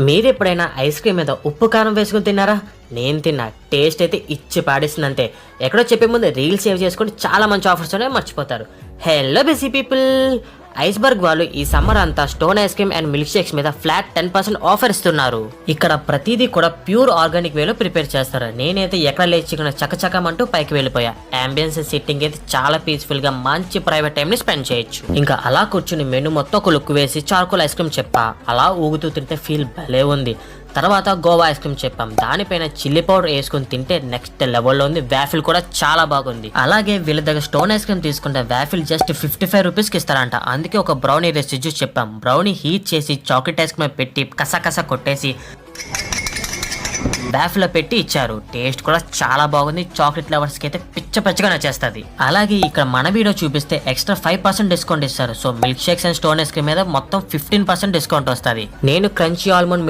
మీరెప్పుడైనా ice cream మీద ఉప్పు కారం వేసుకుని తిన్నారా? నేను తిన్నా. టేస్ట్ అయితే ఇచ్చి పాడేసింది అంతే. ఎక్కడో చెప్పే ముందు రీల్ సేవ్ చేసుకొని చాలా మంచి ఆఫర్స్ అనేవి మర్చిపోతారు. హలో బిజీ పీపుల్, ఐస్బర్గ్ వాళ్ళు ఈ సమ్మర్ అంతా stone ice cream and milk shakes మీద ఫ్లాట్ 10% ఆఫర్ ఇస్తున్నారు. ఇక్కడ ప్రతిదీ కూడా ప్యూర్ ఆర్గానిక్ వేలో ప్రిపేర్ చేస్తారు. నేనైతే ఎక్కడ లేచికుండా చకచకమంటూ పైకి వెళ్ళిపోయా. అంబియన్స్ సిట్టింగ్ అయితే చాలా పీస్ఫుల్ గా మంచి ప్రైవేట్ టైం ని స్పెండ్ చేయొచ్చు. ఇంకా అలా కూర్చుని మెను మొత్తం ఒక లుక్ వేసి చార్కోల్ ఐస్ క్రీమ్ చెప్పా. అలా ఊగుతూ తింటే ఫీల్ భలే ఉంది. తర్వాత గోవా ఐస్ క్రీమ్ చెప్పాం. దానిపైన చిల్లీ పౌడర్ వేసుకుని తింటే నెక్స్ట్ లెవెల్లో ఉంది. వ్యాఫిల్ కూడా చాలా బాగుంది. అలాగే వీళ్ళ దగ్గర స్టోన్ ఐస్ క్రీమ్ తీసుకుంటే వ్యాఫిల్ జస్ట్ 55 రూపీస్కి ఇస్తారంట. అందుకే ఒక బ్రౌనీ రెసిడ్యూ చెప్పాం. బ్రౌనీ హీట్ చేసి చాక్లెట్ ఐస్ క్రీమ్ పెట్టి కసకస కొట్టేసి వ్యాఫిల్ పెట్టి ఇచ్చారు. టేస్ట్ కూడా చాలా బాగుంది. చాక్లెట్ లవర్స్ కి అయితే పిచ్చ పిచ్చగా నచ్చేస్తుంది. అలాగే ఇక్కడ మన వీడియో చూపిస్తే ఎక్స్ట్రా 5% డిస్కౌంట్ ఇస్తారు. So milk shakes and stone ice cream మీద మొత్తం 15% డిస్కౌంట్ వస్తుంది. నేను క్రంచీ ఆల్మండ్